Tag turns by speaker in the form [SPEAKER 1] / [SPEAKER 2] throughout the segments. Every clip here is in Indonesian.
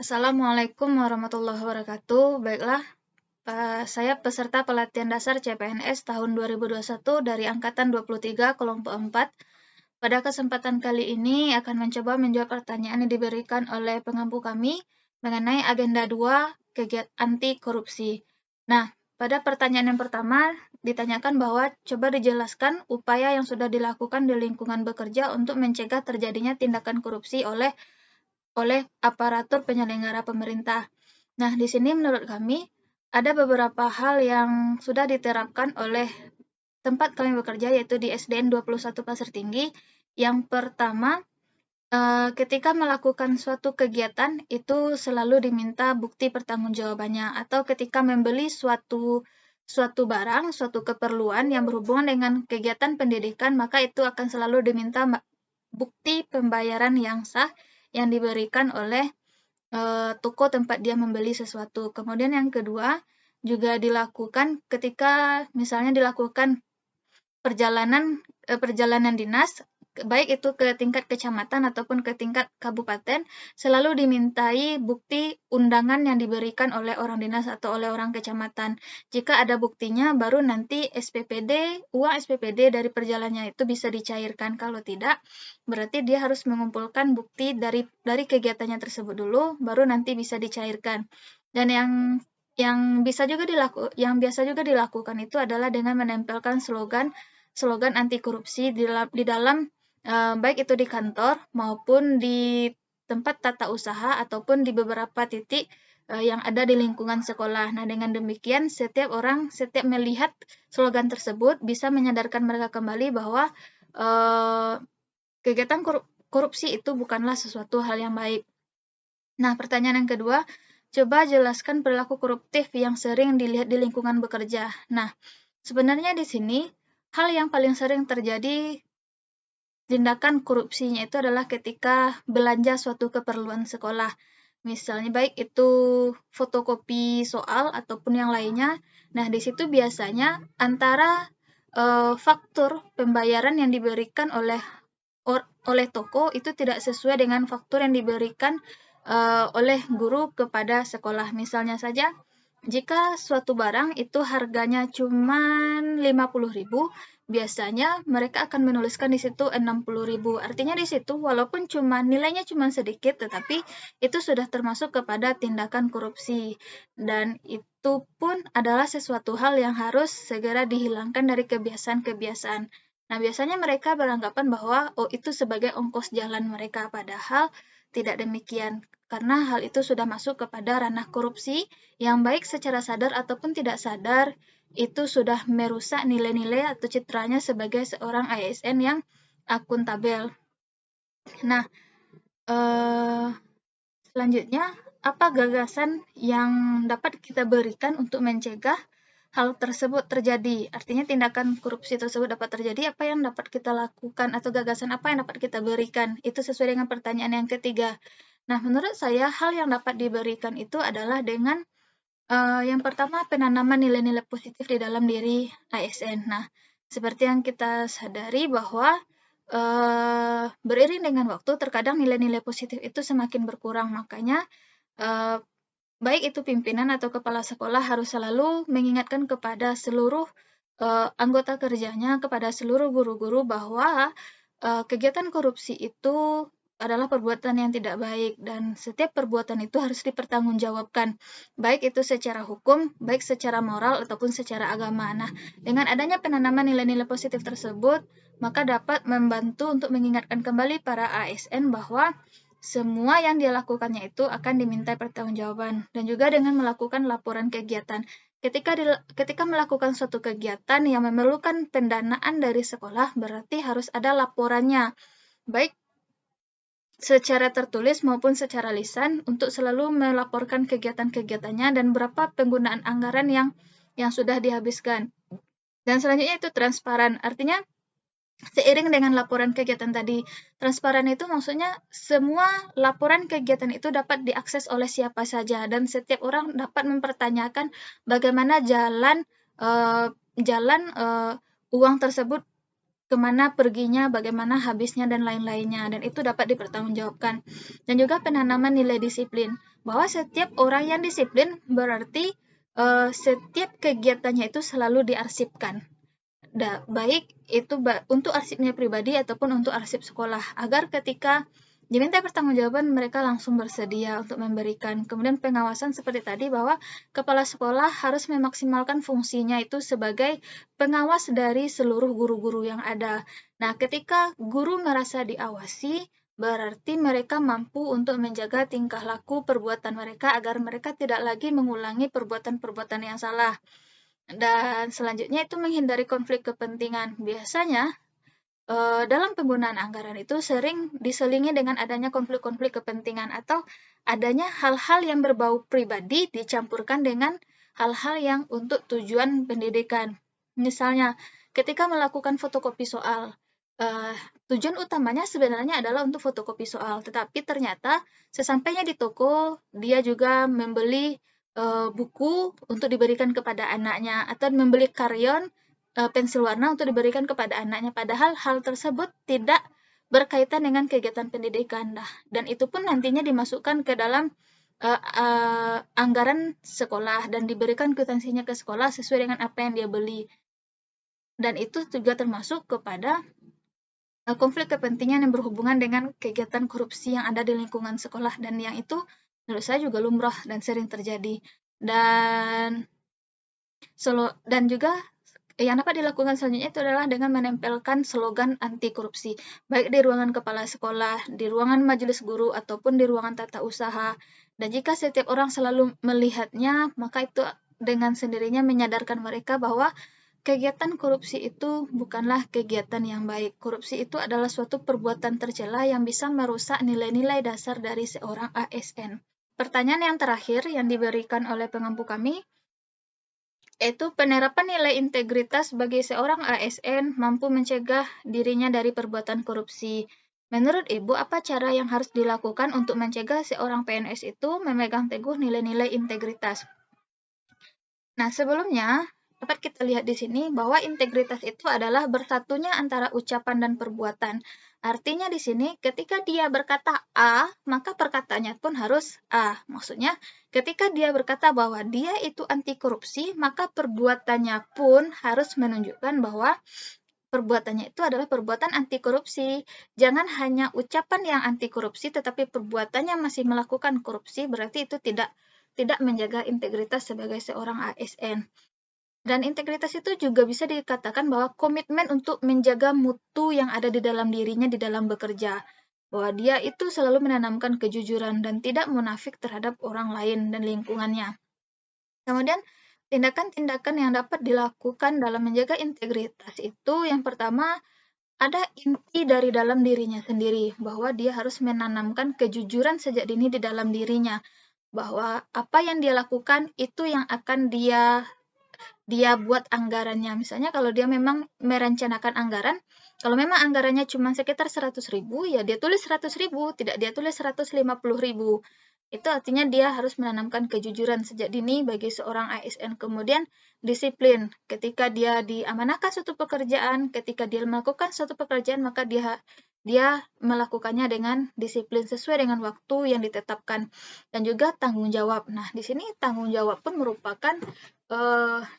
[SPEAKER 1] Assalamualaikum warahmatullahi wabarakatuh. Baiklah, saya peserta pelatihan dasar CPNS tahun 2021 dari Angkatan 23 kelompok 4. Pada kesempatan kali ini akan mencoba menjawab pertanyaan yang diberikan oleh pengampu kami mengenai agenda 2 kegiatan anti korupsi. Nah, pada pertanyaan yang pertama ditanyakan bahwa coba dijelaskan upaya yang sudah dilakukan di lingkungan bekerja untuk mencegah terjadinya tindakan korupsi oleh aparatur penyelenggara pemerintah. Nah, di sini menurut kami ada beberapa hal yang sudah diterapkan oleh tempat kami bekerja, yaitu di SDN 21 Pasir Tinggi. Yang pertama, ketika melakukan suatu kegiatan itu selalu diminta bukti pertanggungjawabannya, atau ketika membeli suatu barang, suatu keperluan yang berhubungan dengan kegiatan pendidikan, maka itu akan selalu diminta bukti pembayaran yang sah yang diberikan oleh toko tempat dia membeli sesuatu. Kemudian yang kedua juga dilakukan ketika misalnya dilakukan perjalanan dinas, baik itu ke tingkat kecamatan ataupun ke tingkat kabupaten, selalu dimintai bukti undangan yang diberikan oleh orang dinas atau oleh orang kecamatan. Jika ada buktinya, baru nanti uang SPPD dari perjalanannya itu bisa dicairkan. Kalau tidak, berarti dia harus mengumpulkan bukti dari kegiatannya tersebut dulu, baru nanti bisa dicairkan. Dan yang biasa juga dilakukan itu adalah dengan menempelkan slogan anti korupsi di dalam baik itu di kantor maupun di tempat tata usaha ataupun di beberapa titik yang ada di lingkungan sekolah. Nah, dengan demikian setiap melihat slogan tersebut bisa menyadarkan mereka kembali bahwa kegiatan korupsi itu bukanlah sesuatu hal yang baik. Nah, pertanyaan yang kedua, coba jelaskan perilaku koruptif yang sering dilihat di lingkungan bekerja. Nah, sebenarnya di sini hal yang paling sering terjadi tindakan korupsinya itu adalah ketika belanja suatu keperluan sekolah. Misalnya baik itu fotokopi soal ataupun yang lainnya. Nah, di situ biasanya antara faktur pembayaran yang diberikan oleh toko itu tidak sesuai dengan faktur yang diberikan oleh guru kepada sekolah. Misalnya saja, jika suatu barang itu harganya cuma 50.000, biasanya mereka akan menuliskan di situ 60.000. Artinya di situ walaupun nilainya cuma sedikit, tetapi itu sudah termasuk kepada tindakan korupsi. Dan itu pun adalah sesuatu hal yang harus segera dihilangkan dari kebiasaan-kebiasaan. Nah, biasanya mereka beranggapan bahwa itu sebagai ongkos jalan mereka, padahal tidak demikian. Karena hal itu sudah masuk kepada ranah korupsi yang baik secara sadar ataupun tidak sadar itu sudah merusak nilai-nilai atau citranya sebagai seorang ASN yang akuntabel. Nah, selanjutnya, apa gagasan yang dapat kita berikan untuk mencegah hal tersebut terjadi? Artinya tindakan korupsi tersebut dapat terjadi, apa yang dapat kita lakukan atau gagasan apa yang dapat kita berikan? Itu sesuai dengan pertanyaan yang ketiga. Nah, menurut saya hal yang dapat diberikan itu adalah dengan yang pertama penanaman nilai-nilai positif di dalam diri ASN. Nah, seperti yang kita sadari bahwa beriring dengan waktu terkadang nilai-nilai positif itu semakin berkurang. Makanya baik itu pimpinan atau kepala sekolah harus selalu mengingatkan kepada seluruh anggota kerjanya, kepada seluruh guru-guru bahwa kegiatan korupsi itu adalah perbuatan yang tidak baik dan setiap perbuatan itu harus dipertanggungjawabkan, baik itu secara hukum, baik secara moral ataupun secara agama. Nah, dengan adanya penanaman nilai-nilai positif tersebut, maka dapat membantu untuk mengingatkan kembali para ASN bahwa semua yang dia lakukannya itu akan dimintai pertanggungjawaban dan juga dengan melakukan laporan kegiatan. Ketika melakukan suatu kegiatan yang memerlukan pendanaan dari sekolah, berarti harus ada laporannya, baik secara tertulis maupun secara lisan untuk selalu melaporkan kegiatan-kegiatannya dan berapa penggunaan anggaran yang sudah dihabiskan. Dan selanjutnya itu transparan. Artinya seiring dengan laporan kegiatan tadi, transparan itu maksudnya semua laporan kegiatan itu dapat diakses oleh siapa saja dan setiap orang dapat mempertanyakan bagaimana jalan uang tersebut, kemana perginya, bagaimana habisnya, dan lain-lainnya. Dan itu dapat dipertanggungjawabkan. Dan juga penanaman nilai disiplin. bahwa setiap orang yang disiplin berarti setiap kegiatannya itu selalu diarsipkan. Baik itu untuk arsipnya pribadi ataupun untuk arsip sekolah, agar ketika diminta pertanggungjawaban mereka langsung bersedia untuk memberikan. Kemudian pengawasan seperti tadi, bahwa kepala sekolah harus memaksimalkan fungsinya itu sebagai pengawas dari seluruh guru-guru yang ada. Nah, ketika guru merasa diawasi, berarti mereka mampu untuk menjaga tingkah laku perbuatan mereka agar mereka tidak lagi mengulangi perbuatan-perbuatan yang salah. Dan selanjutnya itu menghindari konflik kepentingan. Biasanya dalam penggunaan anggaran itu sering diselingi dengan adanya konflik-konflik kepentingan atau adanya hal-hal yang berbau pribadi dicampurkan dengan hal-hal yang untuk tujuan pendidikan. Misalnya, ketika melakukan fotokopi soal, tujuan utamanya sebenarnya adalah untuk fotokopi soal, tetapi ternyata sesampainya di toko, dia juga membeli buku untuk diberikan kepada anaknya, atau membeli krayon, pensil warna untuk diberikan kepada anaknya, padahal hal tersebut tidak berkaitan dengan kegiatan pendidikan. Nah, dan itu pun nantinya dimasukkan ke dalam anggaran sekolah dan diberikan kwitansinya ke sekolah sesuai dengan apa yang dia beli. Dan itu juga termasuk kepada konflik kepentingan yang berhubungan dengan kegiatan korupsi yang ada di lingkungan sekolah, dan yang itu menurut saya juga lumrah dan sering terjadi. Dan juga yang dapat dilakukan selanjutnya itu adalah dengan menempelkan slogan anti korupsi, baik di ruangan kepala sekolah, di ruangan majelis guru, ataupun di ruangan tata usaha. Dan jika setiap orang selalu melihatnya, maka itu dengan sendirinya menyadarkan mereka bahwa kegiatan korupsi itu bukanlah kegiatan yang baik. Korupsi itu adalah suatu perbuatan tercela yang bisa merusak nilai-nilai dasar dari seorang ASN. Pertanyaan yang terakhir yang diberikan oleh pengampu kami, yaitu penerapan nilai integritas bagi seorang ASN mampu mencegah dirinya dari perbuatan korupsi. Menurut Ibu, apa cara yang harus dilakukan untuk mencegah seorang PNS itu memegang teguh nilai-nilai integritas? Nah, sebelumnya dapat kita lihat di sini bahwa integritas itu adalah bersatunya antara ucapan dan perbuatan. Artinya di sini ketika dia berkata A, maka perkataannya pun harus A. Maksudnya ketika dia berkata bahwa dia itu anti korupsi, maka perbuatannya pun harus menunjukkan bahwa perbuatannya itu adalah perbuatan anti korupsi. Jangan hanya ucapan yang anti korupsi tetapi perbuatannya masih melakukan korupsi, berarti itu tidak menjaga integritas sebagai seorang ASN. Dan integritas itu juga bisa dikatakan bahwa komitmen untuk menjaga mutu yang ada di dalam dirinya di dalam bekerja. Bahwa dia itu selalu menanamkan kejujuran dan tidak munafik terhadap orang lain dan lingkungannya. Kemudian, tindakan-tindakan yang dapat dilakukan dalam menjaga integritas itu yang pertama, ada inti dari dalam dirinya sendiri, bahwa dia harus menanamkan kejujuran sejak dini di dalam dirinya. Bahwa apa yang dia lakukan itu yang akan dia buat anggarannya. Misalnya kalau dia memang merencanakan anggaran, kalau memang anggarannya cuma sekitar 100.000, ya dia tulis 100.000, tidak dia tulis 150.000. Itu artinya dia harus menanamkan kejujuran sejak dini bagi seorang ASN. Kemudian disiplin. Ketika dia diamanahkan suatu pekerjaan, ketika dia melakukan suatu pekerjaan, maka dia melakukannya dengan disiplin sesuai dengan waktu yang ditetapkan. Dan juga tanggung jawab. Nah, di sini tanggung jawab pun merupakan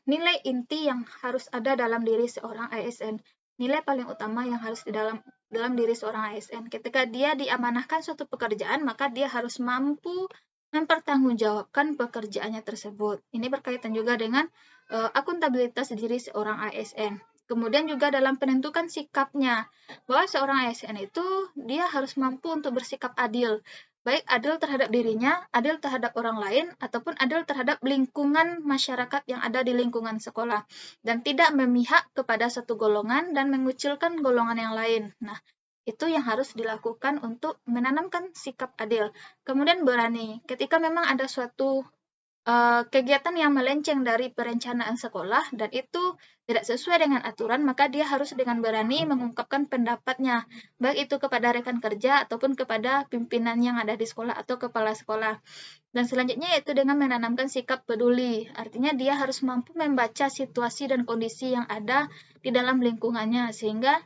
[SPEAKER 1] nilai inti yang harus ada dalam diri seorang ASN. Nilai paling utama yang harus di dalam diri seorang ASN. Ketika dia diamanahkan suatu pekerjaan, maka dia harus mampu mempertanggungjawabkan pekerjaannya tersebut. Ini berkaitan juga dengan akuntabilitas diri seorang ASN. Kemudian juga dalam penentukan sikapnya, bahwa seorang ASN itu dia harus mampu untuk bersikap adil. Baik adil terhadap dirinya, adil terhadap orang lain, ataupun adil terhadap lingkungan masyarakat yang ada di lingkungan sekolah. Dan tidak memihak kepada satu golongan dan mengucilkan golongan yang lain. Nah, itu yang harus dilakukan untuk menanamkan sikap adil. Kemudian berani. Ketika memang ada suatu kegiatan yang melenceng dari perencanaan sekolah dan itu tidak sesuai dengan aturan, maka dia harus dengan berani mengungkapkan pendapatnya, baik itu kepada rekan kerja ataupun kepada pimpinan yang ada di sekolah atau kepala sekolah. Dan selanjutnya yaitu dengan menanamkan sikap peduli. Artinya dia harus mampu membaca situasi dan kondisi yang ada di dalam lingkungannya, sehingga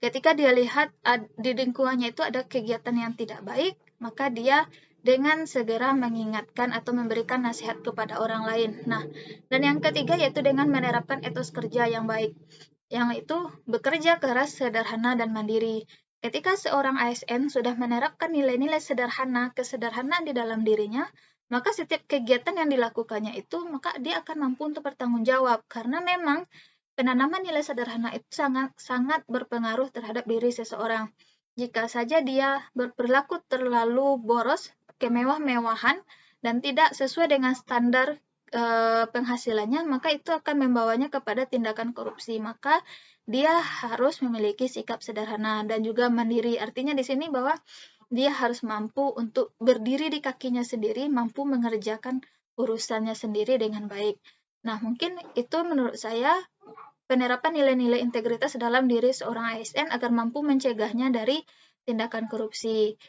[SPEAKER 1] ketika dia lihat di lingkungannya itu ada kegiatan yang tidak baik, maka dia dengan segera mengingatkan atau memberikan nasihat kepada orang lain. Nah, dan yang ketiga yaitu dengan menerapkan etos kerja yang baik, yang itu bekerja keras, sederhana, dan mandiri. Ketika seorang ASN sudah menerapkan nilai-nilai sederhana, kesederhanaan di dalam dirinya, maka setiap kegiatan yang dilakukannya itu, maka dia akan mampu untuk bertanggung jawab. Karena memang penanaman nilai sederhana itu sangat berpengaruh terhadap diri seseorang. Jika saja dia berperilaku terlalu boros, kemewah-mewahan, dan tidak sesuai dengan standar penghasilannya, maka itu akan membawanya kepada tindakan korupsi. Maka dia harus memiliki sikap sederhana dan juga mandiri. Artinya di sini bahwa dia harus mampu untuk berdiri di kakinya sendiri, mampu mengerjakan urusannya sendiri dengan baik. Nah, mungkin itu menurut saya penerapan nilai-nilai integritas dalam diri seorang ASN agar mampu mencegahnya dari tindakan korupsi.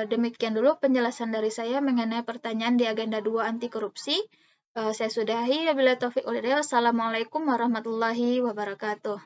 [SPEAKER 1] Demikian dulu penjelasan dari saya mengenai pertanyaan di agenda 2 anti korupsi. Saya sudahi. Wabillahi taufiq wal hidayah. Wassalamualaikum warahmatullahi wabarakatuh.